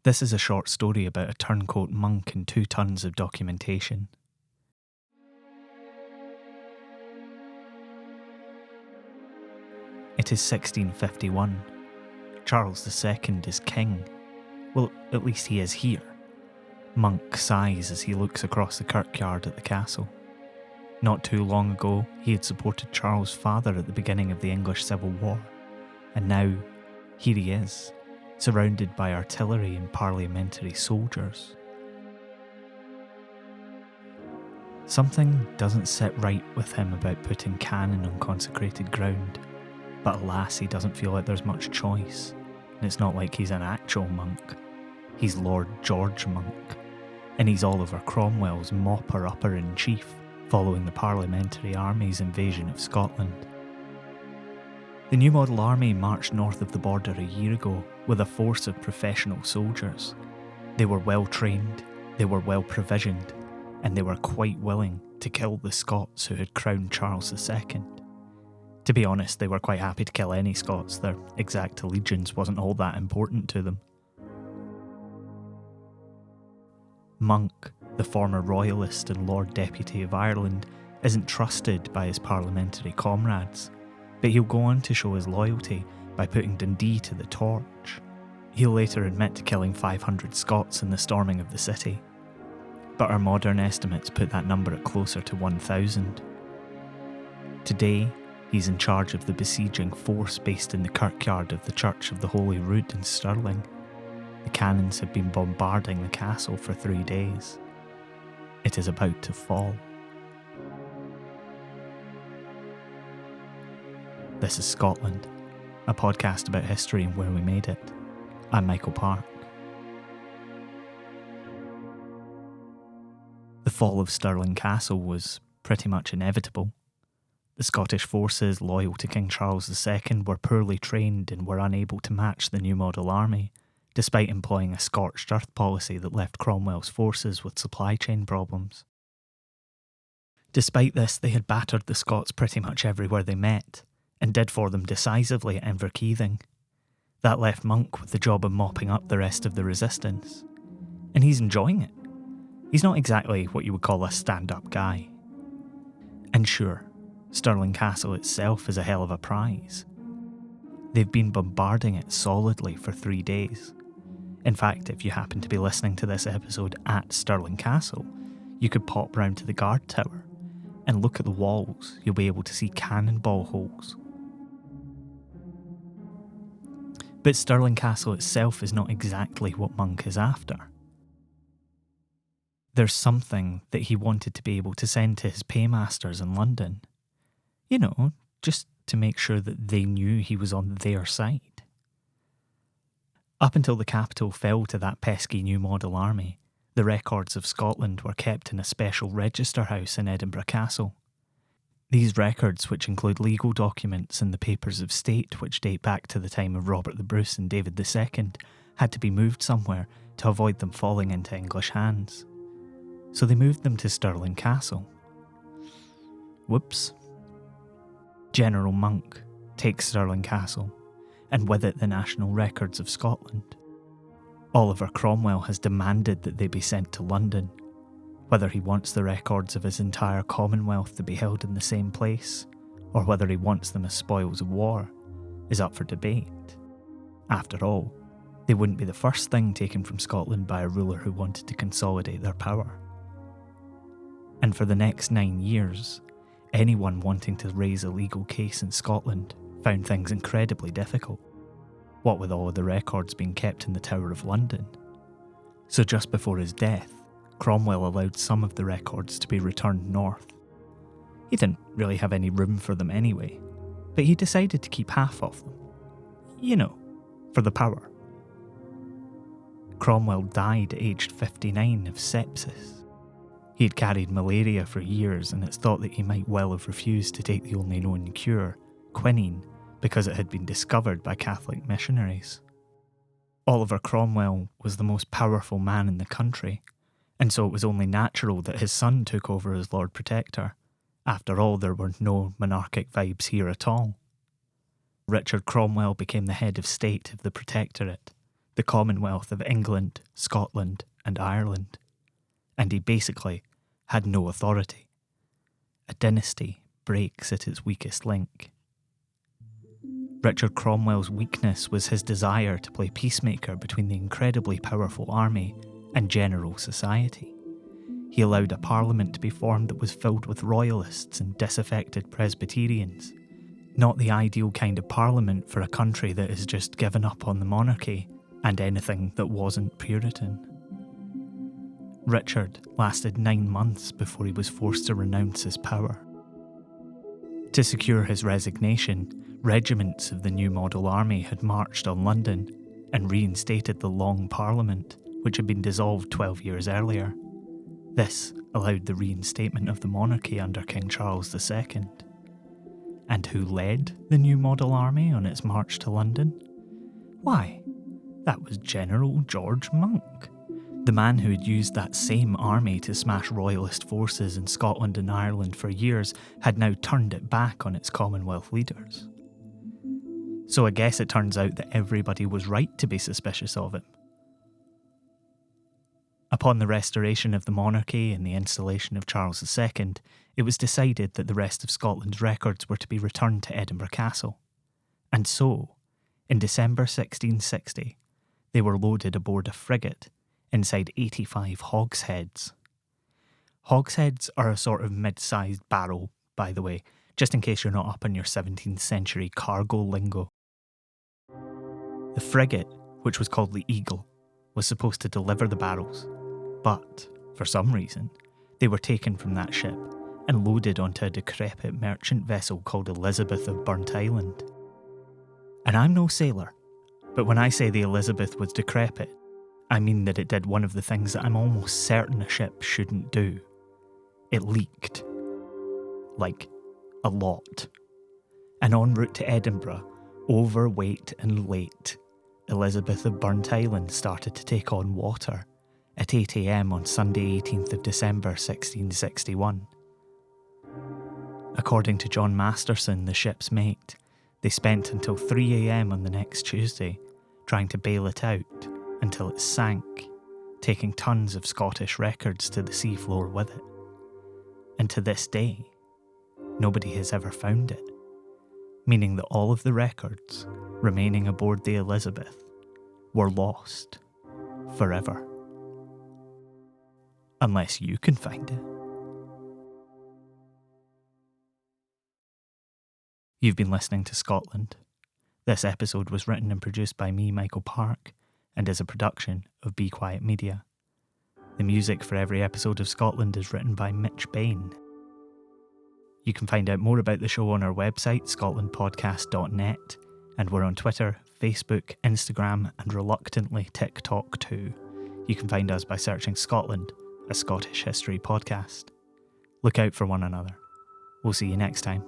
This is a short story about a turncoat monk and 2 tons of documentation. It is 1651. Charles II is king. Well, at least he is here. Monck sighs as he looks across the kirkyard at the castle. Not too long ago, he had supported Charles' father at the beginning of the English Civil War, and now, here he is, surrounded by artillery and parliamentary soldiers. Something doesn't sit right with him about putting cannon on consecrated ground, but alas, he doesn't feel like there's much choice, and it's not like he's an actual monk. He's Lord George Monck, and he's Oliver Cromwell's mopper-upper-in-chief following the Parliamentary Army's invasion of Scotland. The New Model Army marched north of the border a year ago with a force of professional soldiers. They were well trained, they were well provisioned, and they were quite willing to kill the Scots who had crowned Charles II. To be honest, they were quite happy to kill any Scots. Their exact allegiance wasn't all that important to them. Monck, the former royalist and Lord Deputy of Ireland, isn't trusted by his parliamentary comrades, but he'll go on to show his loyalty by putting Dundee to the torch. He'll later admit to killing 500 Scots in the storming of the city, but our modern estimates put that number at closer to 1,000. Today, he's in charge of the besieging force based in the kirkyard of the Church of the Holy Rood in Stirling. The cannons have been bombarding the castle for 3 days. It is about to fall. This is Scotland, a podcast about history and where we made it. I'm Michael Park. The fall of Stirling Castle was pretty much inevitable. The Scottish forces loyal to King Charles II were poorly trained and were unable to match the New Model Army, despite employing a scorched earth policy that left Cromwell's forces with supply chain problems. Despite this, they had battered the Scots pretty much everywhere they met, and did for them decisively at Inverkeithing. That left Monck with the job of mopping up the rest of the resistance. And he's enjoying it. He's not exactly what you would call a stand-up guy. And sure, Stirling Castle itself is a hell of a prize. They've been bombarding it solidly for 3 days. In fact, if you happen to be listening to this episode at Stirling Castle, you could pop round to the guard tower and look at the walls. You'll be able to see cannonball holes. But Stirling Castle itself is not exactly what Monck is after. There's something that he wanted to be able to send to his paymasters in London. You know, just to make sure that they knew he was on their side. Up until the capital fell to that pesky New Model Army, the records of Scotland were kept in a special register house in Edinburgh Castle. These records, which include legal documents and the papers of state which date back to the time of Robert the Bruce and David II, had to be moved somewhere to avoid them falling into English hands. So they moved them to Stirling Castle. Whoops. General Monck takes Stirling Castle, and with it the national records of Scotland. Oliver Cromwell has demanded that they be sent to London. Whether he wants the records of his entire Commonwealth to be held in the same place, or whether he wants them as spoils of war, is up for debate. After all, they wouldn't be the first thing taken from Scotland by a ruler who wanted to consolidate their power. And for the next 9 years, anyone wanting to raise a legal case in Scotland found things incredibly difficult, what with all of the records being kept in the Tower of London. So just before his death, Cromwell allowed some of the records to be returned north. He didn't really have any room for them anyway, but he decided to keep half of them. You know, for the power. Cromwell died aged 59 of sepsis. He had carried malaria for years, and it's thought that he might well have refused to take the only known cure, quinine, because it had been discovered by Catholic missionaries. Oliver Cromwell was the most powerful man in the country, and so it was only natural that his son took over as Lord Protector. After all, there were no monarchic vibes here at all. Richard Cromwell became the head of state of the Protectorate, the Commonwealth of England, Scotland, and Ireland, and he basically had no authority. A dynasty breaks at its weakest link. Richard Cromwell's weakness was his desire to play peacemaker between the incredibly powerful army and general society. He allowed a parliament to be formed that was filled with royalists and disaffected Presbyterians. Not the ideal kind of parliament for a country that has just given up on the monarchy and anything that wasn't Puritan. Richard lasted 9 months before he was forced to renounce his power. To secure his resignation, regiments of the new model army had marched on London and reinstated the Long Parliament, which had been dissolved 12 years earlier. This allowed the reinstatement of the monarchy under King Charles II. And who led the new model army on its march to London? Why, that was General George Monck. The man who had used that same army to smash royalist forces in Scotland and Ireland for years had now turned it back on its Commonwealth leaders. So I guess it turns out that everybody was right to be suspicious of him. Upon the restoration of the monarchy and the installation of Charles II, it was decided that the rest of Scotland's records were to be returned to Edinburgh Castle. And so, in December 1660, they were loaded aboard a frigate inside 85 hogsheads. Hogsheads are a sort of mid-sized barrel, by the way, just in case you're not up on your 17th century cargo lingo. The frigate, which was called the Eagle, was supposed to deliver the barrels, but, for some reason, they were taken from that ship and loaded onto a decrepit merchant vessel called Elizabeth of Burnt Island. And I'm no sailor, but when I say the Elizabeth was decrepit, I mean that it did one of the things that I'm almost certain a ship shouldn't do. It leaked. Like, a lot. And en route to Edinburgh, overweight and late, Elizabeth of Burnt Island started to take on water at 8 a.m. on Sunday 18th of December 1661. According to John Masterson, the ship's mate, they spent until 3 a.m. on the next Tuesday trying to bail it out until it sank, taking tons of Scottish records to the seafloor with it. And to this day, nobody has ever found it, meaning that all of the records remaining aboard the Elizabeth were lost forever. Unless you can find it. You've been listening to Scotland. This episode was written and produced by me, Michael Park, and is a production of Be Quiet Media. The music for every episode of Scotland is written by Mitch Bain. You can find out more about the show on our website, scotlandpodcast.net, and we're on Twitter, Facebook, Instagram, and reluctantly TikTok too. You can find us by searching Scotland, a Scottish history podcast. Look out for one another. We'll see you next time.